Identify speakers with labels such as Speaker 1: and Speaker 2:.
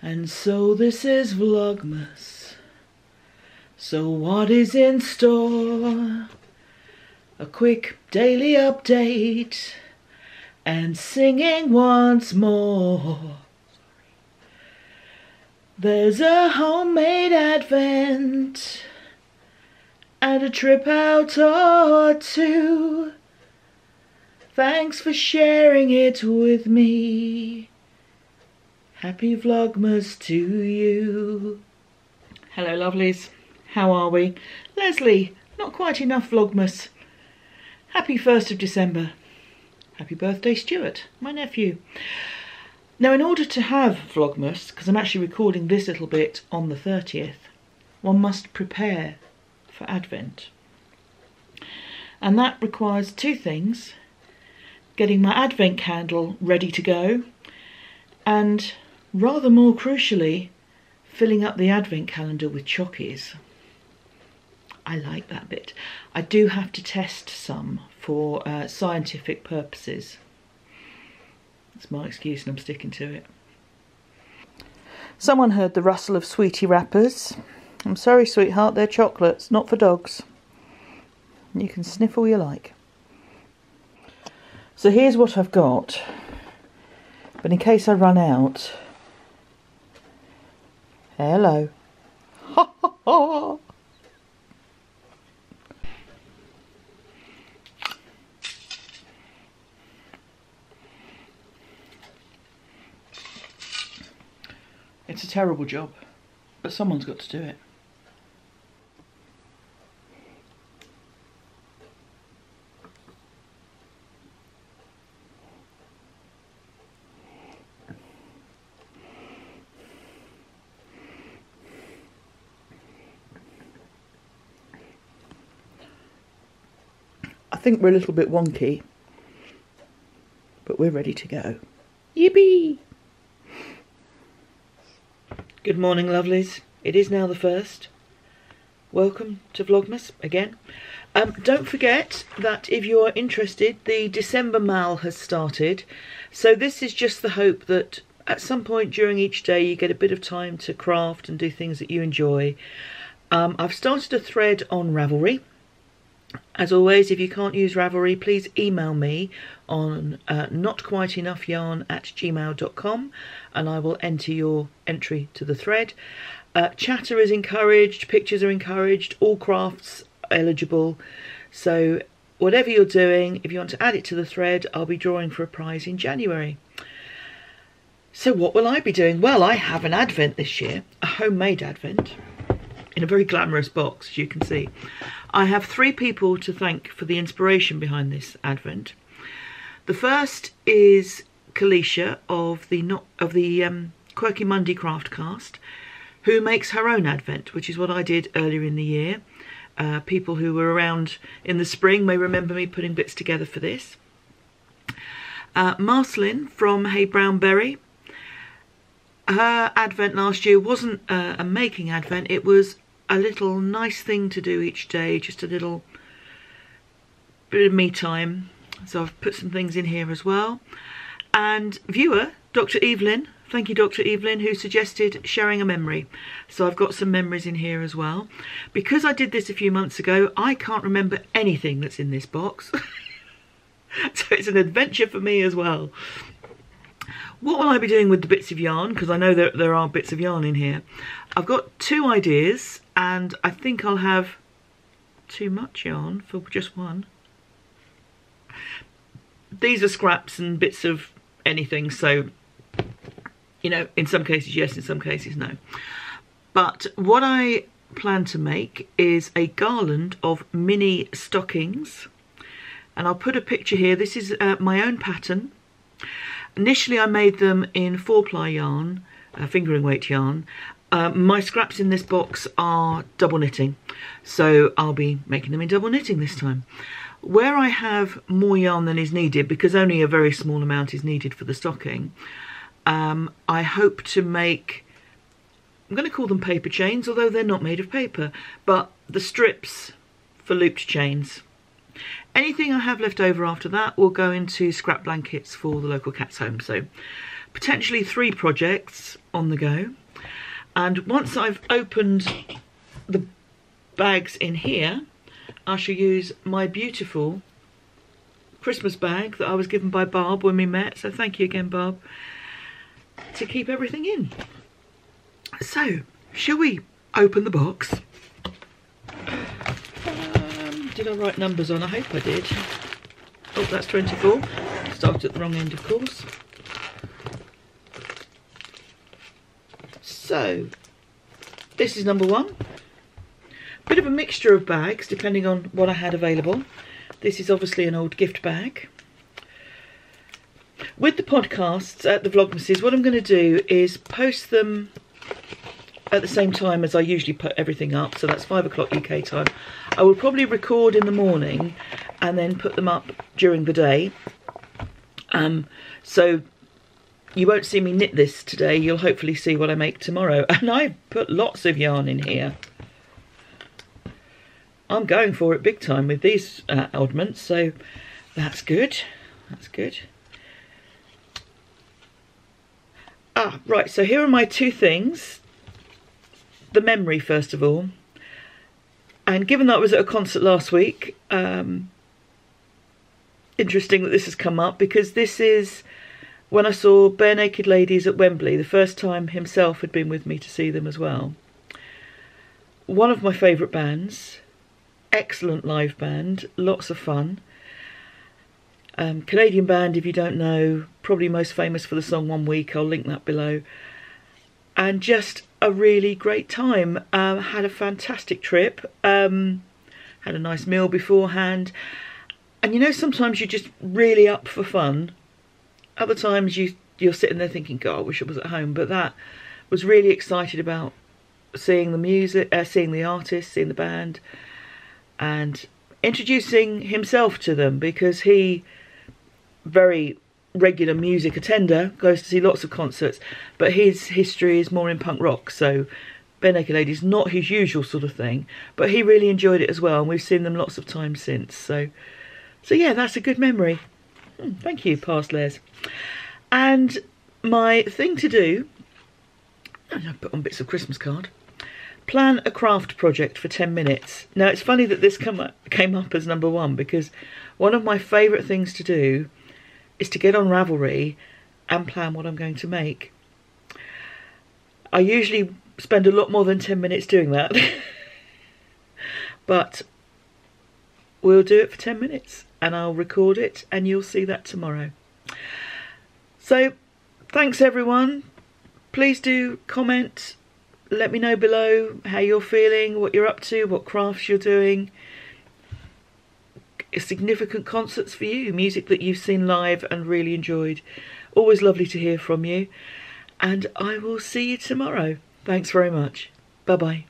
Speaker 1: And so this is Vlogmas. So what is in store? A quick daily update and singing once more. There's a homemade advent and a trip out or two. Thanks for sharing it with me. Happy Vlogmas to you. Hello lovelies, how are we? Lesley, not quite enough Vlogmas. Happy 1st of December. Happy birthday Stuart, my nephew. Now in order to have Vlogmas, because I'm actually recording this little bit on the 30th, one must prepare for Advent. And that requires two things: getting my Advent candle ready to go, and rather more crucially, filling up the Advent calendar with chockies. I like that bit. I do have to test some for scientific purposes. That's my excuse and I'm sticking to it. Someone heard the rustle of sweetie wrappers. I'm sorry, sweetheart, they're chocolates, not for dogs. You can sniff all you like. So here's what I've got. But in case I run out... Hello. Ha ha ha! It's a terrible job, but someone's got to do it. I think we're a little bit wonky, but we're ready to go. Yippee! Good morning lovelies, it is now the 1st. Welcome to Vlogmas again. Don't forget that if you're interested, the December Mal has started. So this is just the hope that at some point during each day you get a bit of time to craft and do things that you enjoy. I've started a thread on Ravelry. As always, if you can't use Ravelry, please email me on notquiteenoughyarn@gmail.com and I will enter your entry to the thread. Chatter is encouraged, pictures are encouraged, all crafts eligible. So whatever you're doing, if you want to add it to the thread, I'll be drawing for a prize in January. So what will I be doing? Well, I have an advent this year, a homemade advent, in a very glamorous box, as you can see. I have 3 people to thank for the inspiration behind this advent. The first is Caleisha of the Quirky Monday Craftcast, who makes her own advent, which is what I did earlier in the year. People who were around in the spring may remember me putting bits together for this. Marceline from Hey Brownberry. Her advent last year wasn't a making advent, it was a little nice thing to do each day, just a little bit of me time. So I've put some things in here as well. And viewer, Dr. Evelyn, thank you Dr. Evelyn, who suggested sharing a memory. So I've got some memories in here as well. Because I did this a few months ago, I can't remember anything that's in this box. So it's an adventure for me as well. What will I be doing with the bits of yarn? Because I know that there are bits of yarn in here. I've got 2 ideas and I think I'll have too much yarn for just one. These are scraps and bits of anything, so, you know, in some cases yes, in some cases no. But what I plan to make is a garland of mini stockings. And I'll put a picture here. This is my own pattern. Initially I made them in 4-ply yarn, fingering weight yarn. My scraps in this box are double knitting, so I'll be making them in double knitting this time. Where I have more yarn than is needed, because only a very small amount is needed for the stocking, I hope to make, I'm going to call them paper chains, although they're not made of paper, but the strips for looped chains. Anything I have left over after that will go into scrap blankets for the local cats home. So potentially 3 projects on the go. And once I've opened the bags in here, I shall use my beautiful Christmas bag that I was given by Barb when we met. So thank you again, Barb, to keep everything in. So, shall we open the box? Did I write numbers on? I hope I did. Oh, that's 24. Started at the wrong end, of course. So, this is number 1. Bit of a mixture of bags, depending on what I had available. This is obviously an old gift bag. With the podcasts at the Vlogmases, what I'm going to do is post them at the same time as I usually put everything up, so that's 5 o'clock UK time. I will probably record in the morning and then put them up during the day. So you won't see me knit this today, you'll hopefully see what I make tomorrow. And I put lots of yarn in here. I'm going for it big time with these oddments, so that's good. That's good. Ah, right, so here are my 2 things. The memory, first of all. And given that I was at a concert last week, interesting that this has come up, because this is when I saw Bare Naked Ladies at Wembley, the first time himself had been with me to see them as well. One of my favourite bands, excellent live band, lots of fun. Canadian band, if you don't know, probably most famous for the song One Week, I'll link that below. And just a really great time. Had a fantastic trip, had a nice meal beforehand. And you know, sometimes you're just really up for fun. Other times you're sitting there thinking, God, I wish I was at home. But that was really excited about seeing the music, seeing the artist, seeing the band, and introducing himself to them, because he, very regular music attender, goes to see lots of concerts, but his history is more in punk rock, so Bare Naked Ladies not his usual sort of thing, but he really enjoyed it as well, and we've seen them lots of times since. So yeah, that's a good memory. Thank you, past Les. And my thing to do, I put on bits of Christmas card. Plan a craft project for 10 minutes. Now, it's funny that this came up as number 1, because one of my favourite things to do is to get on Ravelry and plan what I'm going to make. I usually spend a lot more than 10 minutes doing that. But we'll do it for 10 minutes and I'll record it and you'll see that tomorrow. So, thanks everyone. Please do comment. Let me know below how you're feeling, what you're up to, what crafts you're doing. Significant concerts for you, music that you've seen live and really enjoyed. Always lovely to hear from you. And I will see you tomorrow. Thanks very much. Bye-bye.